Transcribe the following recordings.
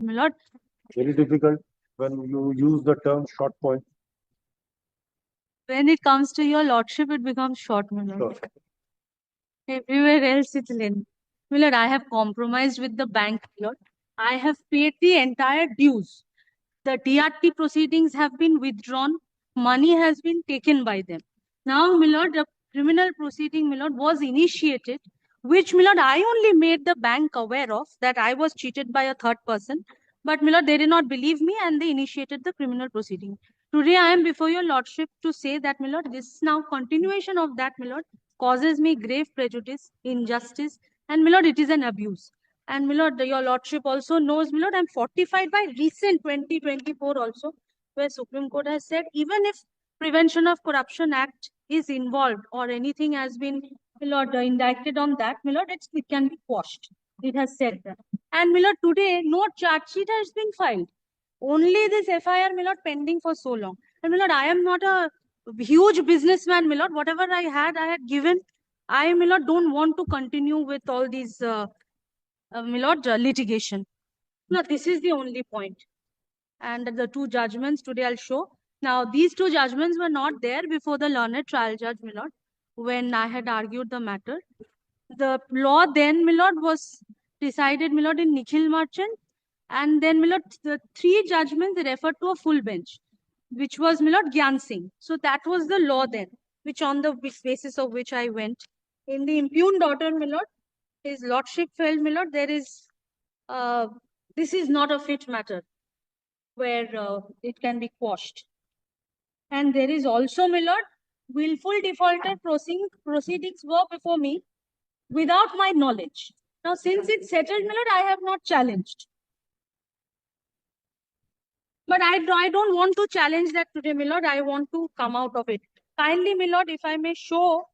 my lord. Very difficult when you use the term short point. When it comes to your lordship, it becomes short, my lord. Sure. Everywhere else it's length. My lord, I have compromised with the bank, my lord. I have paid the entire dues. The DRT proceedings have been withdrawn. Money has been taken by them. Now, my lord, the criminal proceeding, my lord, was initiated, which, my lord, I only made the bank aware of that I was cheated by a third person. But, my lord, they did not believe me and they initiated the criminal proceeding. Today, I am before your lordship to say that, my lord, this now continuation of that, my lord, causes me grave prejudice, injustice, and, my lord, it is an abuse. And, my lord, your lordship also knows, my lord, I'm fortified by recent 2024 also, where Supreme Court has said, even if Prevention of Corruption Act is involved or anything has been, my lord, indicted on that, my lord, it can be quashed. It has said that. And, my lord, today, no charge sheet has been filed. Only this FIR, my lord, pending for so long. And, my lord, I am not a huge businessman, my lord. Whatever I had given. I, my lord, don't want to continue with all these my lord, litigation. Now, this is the only point. And the two judgments today I'll show. Now, these two judgments were not there before the learned trial judge, my lord, when I had argued the matter. The law then, my lord, was decided, my lord, in Nikhil Merchant. And then, my lord, the three judgments referred to a full bench, which was, my lord, Gyan Singh. So that was the law then, which on the basis of which I went. In the impugned order, my lord, his lordship felt, my lord, there is this is not a fit matter where it can be quashed. And there is also, my lord, willful defaulter proceedings were before me without my knowledge. Now, since it's settled, my lord, I have not challenged. But I don't want to challenge that today, my lord. I want to come out of it. Kindly, my lord, if I may show.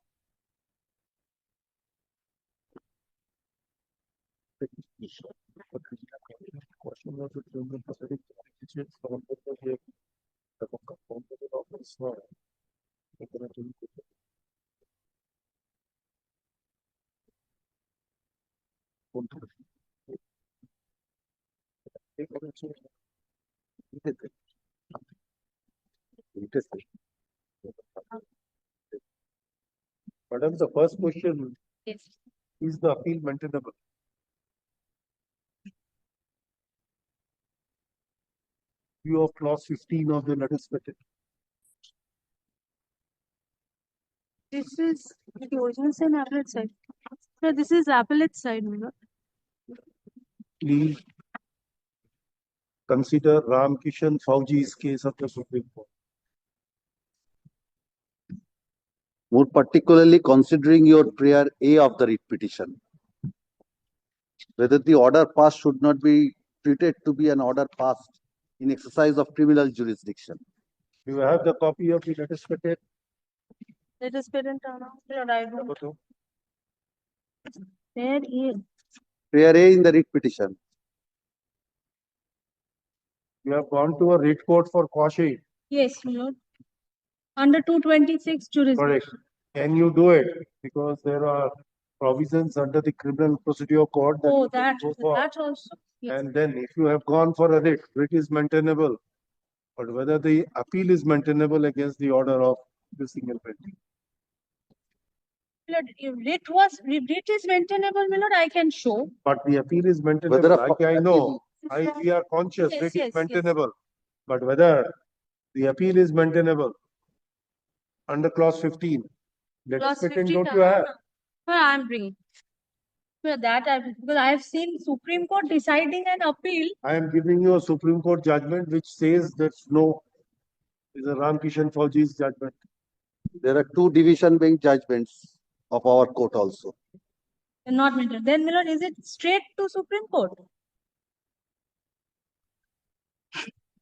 Madam, the first question, Yes. is the appeal maintainable? View of clause 15 of the letter stated. This is the original and appellate side. So this is appellate side, my lord. Please consider Ram Kishan Fauji's case of the Supreme Court. More particularly considering your prayer A of the writ petition, whether the order passed should not be treated to be an order passed in exercise of criminal jurisdiction. Do you have the copy of the letter stated? Let us parent lord, I don't. There is. Prayer A in the writ petition. You have gone to a writ court for quashing. Yes, my lord. Under 226 jurisdiction. Correct. Can you do it? Because there are provisions under the Criminal Procedure Code that Oh, you can that go for. that also. Yes. And then if you have gone for a writ is maintainable. But whether the appeal is maintainable against the order of the single bench. Lord, if writ is maintainable, my lord, I can show. But the appeal is maintainable. Whether I know. We are conscious Yes, writ yes, is maintainable. But whether the appeal is maintainable under clause 15. Clause 15 15, don't you have? Well, I'm bringing. Well, because I have seen Supreme Court deciding an appeal. I am giving you a Supreme Court judgment which says there's no, is a Ram Kishan Fauji's judgment. There are two division bench judgments of our court also. Not maintained. Then, my lord, is it straight to Supreme Court?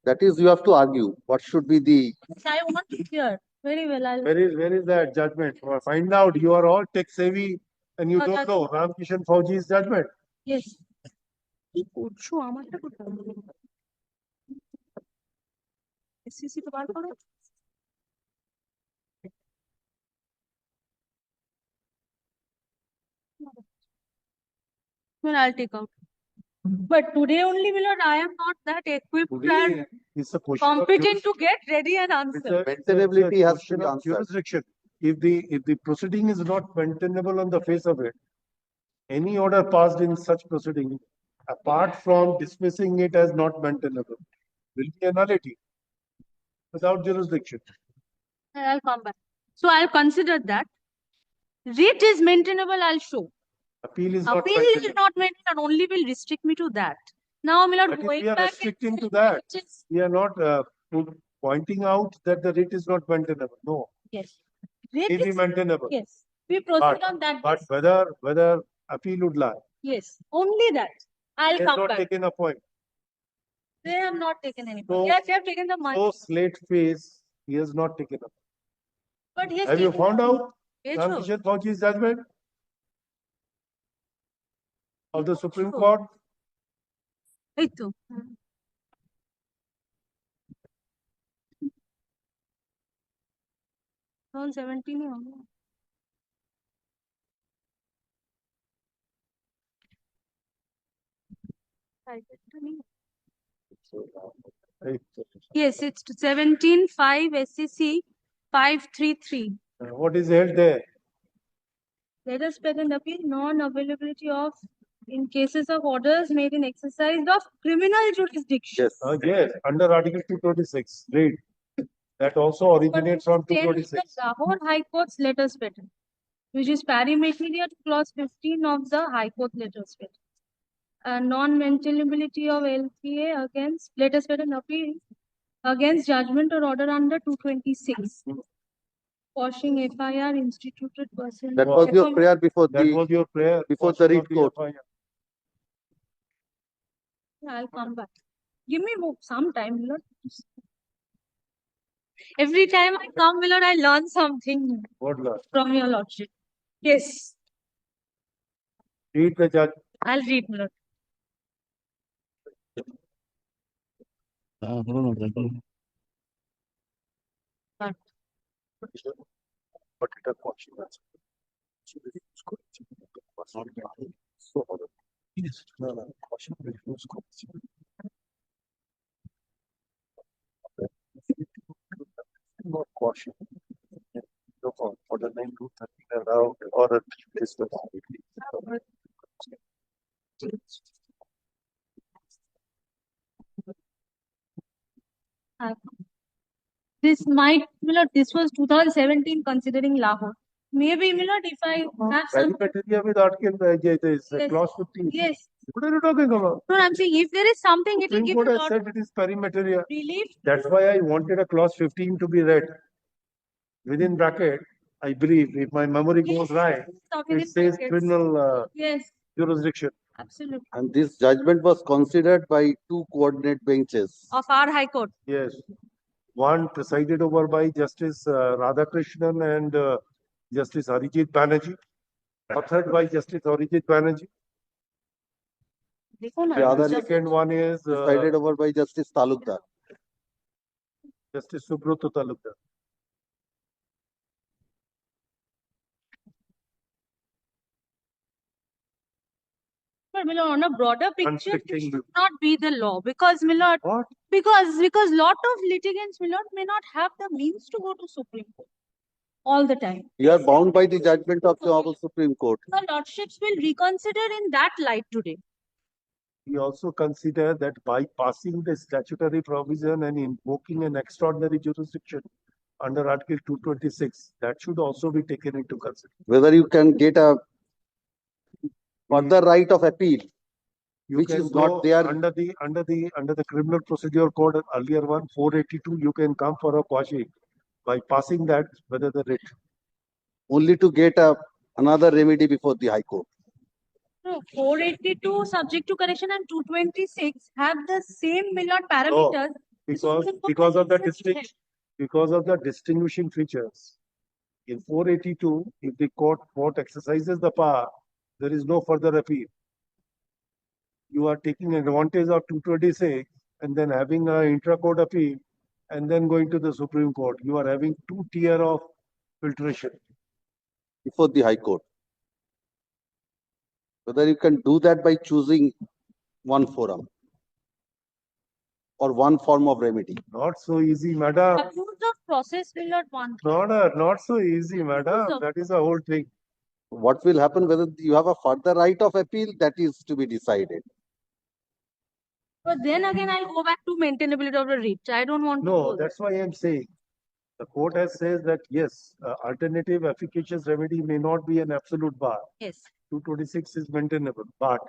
That is, you have to argue what should be the. I want to hear. Very well. Where is that judgment? Find out. You are all tech savvy and you don't know Ram Kishan Fauji's judgment. Yes. Well, I'll take out. But today only, my lord, I am not that equipped and Today is a question of competent to get ready an It's answer. a Maintainability has to question be of answered. jurisdiction. If the proceeding is not maintainable on the face of it, any order passed in such proceeding, apart from dismissing it as not maintainable, will be a nullity without jurisdiction. I'll come back. So I'll consider that. Writ is maintainable, I'll show. Appeal is not Appeal is maintainable. not maintained, only will restrict me to that. Now, my lord, But if going we are back and restricting to saying that, it is- we are not pointing out that the writ is not maintainable. No, yes. Writ it is is, maintainable. yes. We proceed on that. But basis. whether appeal would lie, Yes, only that. I'll he has come not back. taken a point. They have not taken any So- point. Yes, they have taken the money. So slate face, he has not taken a point. But he has Have you taken found the- out Yes, Ram sure. Kishan Fauji's judgment of the Supreme Sure. Court? এই তো। 17 ही होगा। Yes, it's 17.5 SCC 533. What is held there? Let us present appeal non-availability of in cases of orders made in exercise of criminal jurisdiction. Yes. Yes, under Article 226. Read. That also originates from Same with 226. the Lahore High Court's letters pattern, which is pari material to clause 15 of the High Court letters pattern. Non-maintainability of LPA against letters pattern appeal against judgment or order under 226. Quashing FIR instituted person. That was your prayer before That the was your prayer. before the portion read of the court. FIR. I'll come back. Give me some time, Lord. Every time I come, Lord, I learn something What law? from your lordship. Yes, Read the judge. I'll read, Lord. But it a caution. So, yes, no, caution. Not caution. For the 9 to 13 around or at least the This might, Lord, this was 2017 considering Lahore. Maybe, Lord, if I have some. Perimeteria with Article this Yes. clause 15. Yes. What are you talking about? No, I'm saying if there is something, it will Supreme give Court you has lot said it is perimeteria. relief. That's why I wanted a clause 15 to be read. Within bracket, I believe, if my memory goes right, it says criminal Yes, jurisdiction. absolutely. And this judgment was considered by two coordinate benches. Of our High Court. Yes. One presided over by Justice Radhakrishnan and Justice Arijit Banerjee. Authored by Justice Arijit Banerjee. देखो ना, The other just- Second one is Decided over by Justice Talukdar. Justice Subrata Talukdar. But Milord, on a broader picture, Conflicting it should view. not be the law because Milord, What? because lot of litigants Milord may not have the means to go to Supreme Court all the time. You are bound by the judgment of the Honorable Supreme Court. The lordships will reconsider in that light today. We also consider that by passing the statutory provision and invoking an extraordinary jurisdiction under Article 226, that should also be taken into consideration. Whether you can get a further right of appeal, You which can is go not there. under the Criminal Procedure Code earlier one 482. You can come for a quashi by passing that whether the writ. Only to get another remedy before the High Court. No, 482 subject to correction and 226 have the same Milord parameters. Because of the distinguishing features. In 482, if the court exercises the power, there is no further appeal. You are taking advantage of 226 and then having an intra-court appeal and then going to the Supreme Court. You are having two tier of filtration. Before the High Court. Whether you can do that by choosing one forum or one form of remedy. Not so easy, madam. Abuse of process will not want. Not so easy, madam. That is the whole thing. What will happen, whether you have a further right of appeal, that is to be decided. But then again, I'll go back to maintainability of the writ. I don't want to No, go there. that's why I'm saying. The court has said that yes, alternative efficacious remedy may not be an absolute bar. Yes. 226 is maintainable. But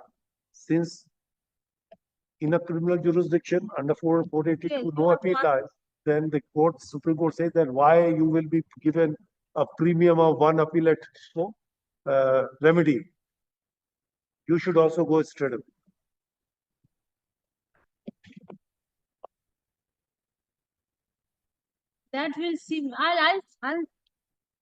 since in a criminal jurisdiction under 482 Yes, no appeal lies, then the court, Supreme Court says that why you will be given a premium of one appellate remedy. You should also go straight away. That will seem. I'll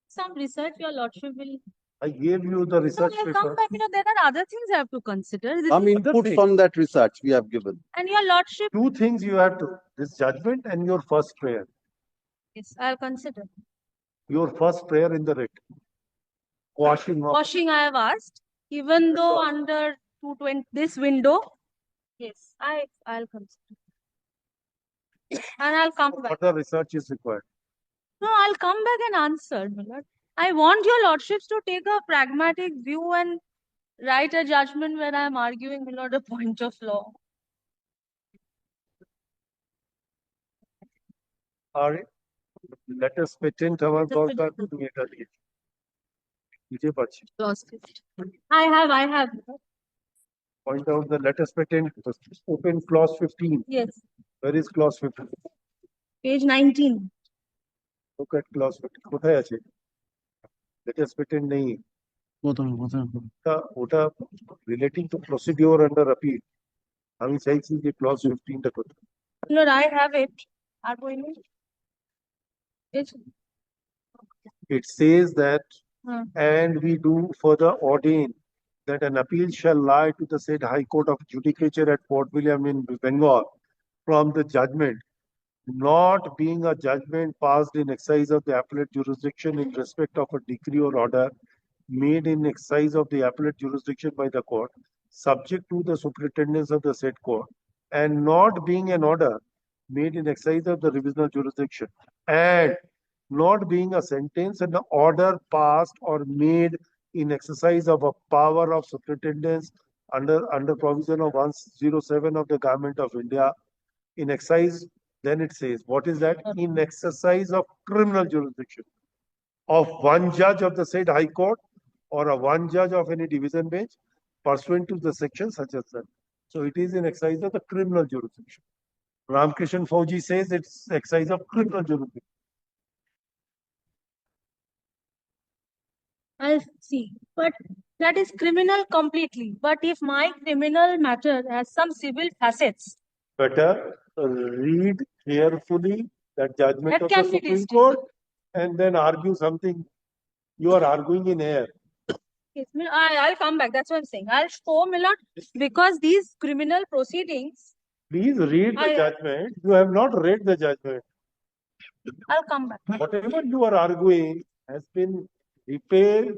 some research your lordship will. I gave you the research I'll come paper. back. There are other things I have to consider. Some inputs on that research we have given. And your lordship. Two things you have to, this judgment and your first prayer. Yes, I'll consider. Your first prayer in the writ. Washing I have asked. Even though under 220 this window. Yes, I'll consider. And I'll come back. Further research is required. No, I'll come back and answer, my lord. I want your lordships to take a pragmatic view and write a judgment where I am arguing, my lord, a point of law. Are let us patent our government to meet a deal. I have. Point out the let us patent open clause 15. Yes. Where is clause 15? Page 19. Look at clause 15. কোথায় আছে? Let us patent নেই। ওটা relating to procedure under appeal। আমি চাইছি যে clause 15 টা কোথায়? Lord, I have it. Are going It says that and we do further ordain that an appeal shall lie to the said High Court of Judicature at Fort William in Bengal from the judgment, not being a judgment passed in exercise of the appellate jurisdiction in respect of a decree or order made in exercise of the appellate jurisdiction by the court, subject to the superintendence of the said court, and not being an order made in exercise of the revisional jurisdiction, and not being a sentence and an order passed or made in exercise of a power of superintendence under provision of 107 of the Government of India in exercise. Then it says, what is that? In exercise of criminal jurisdiction of one judge of the said High Court or a one judge of any division bench pursuant to the section such as that. So it is in exercise of the criminal jurisdiction. Ramkrishan Fauji says it's exercise of criminal jurisdiction. I'll see. But that is criminal completely. But if my criminal matter has some civil facets. Better read carefully that judgment That of can the be Supreme Court and then argue something. You are arguing in air. Yes, I'll come back. That's what I'm saying. I'll show Milord because these criminal proceedings. Please read the judgment. You have not read the judgment. I'll come back. Whatever you are arguing has been repealed,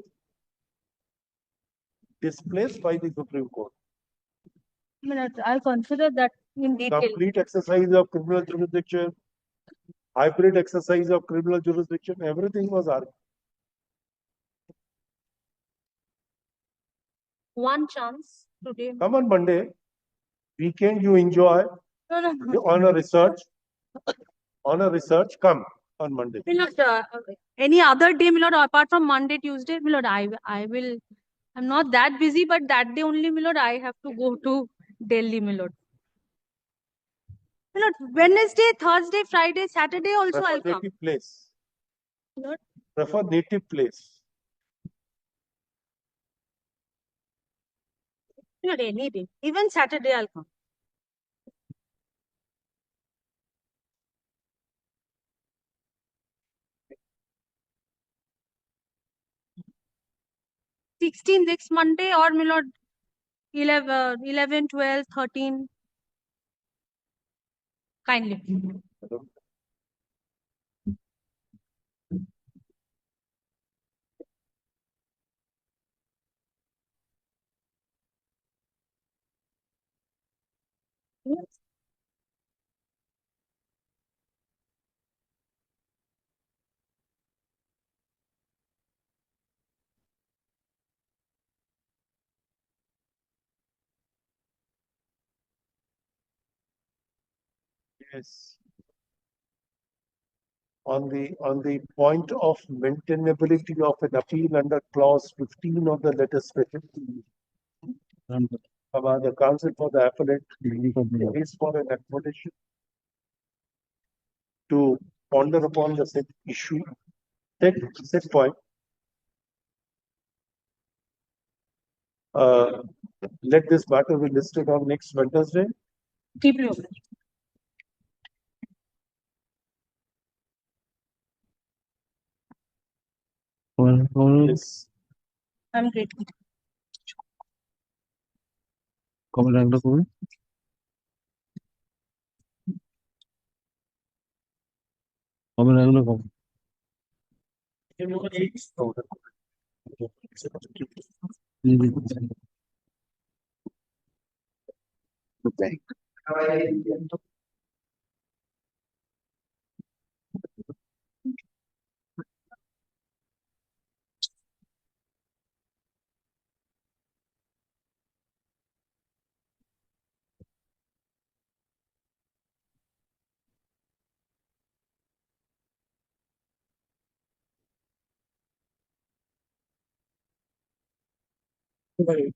displaced by the Supreme Court. I'll consider that in detail. Complete exercise of criminal jurisdiction, hybrid exercise of criminal jurisdiction, everything was argued. One chance today. Come on Monday, weekend you enjoy. No. On a research, come on Monday. Milord, any other day, Milord, apart from Monday, Tuesday, Milord, I will. I'm not that busy, but that day only, Milord, I have to go to Delhi, Milord. Milord, Wednesday, Thursday, Friday, Saturday also I'll come. Native place. Milord? Prefer native place. Milord, any day. Even Saturday I'll come. Next Monday or Milord 11, 12, 13. Kindly. Yes. On the point of maintainability of an appeal under clause 15 of the letter specific about the counsel for the appellate is for an admonition to ponder upon the said issue, said point. Let this matter be listed on next Wednesday. Keep it open. Yes. I'm great. কবে লাগলো কবে কবে লাগলো কবে Bank. Right.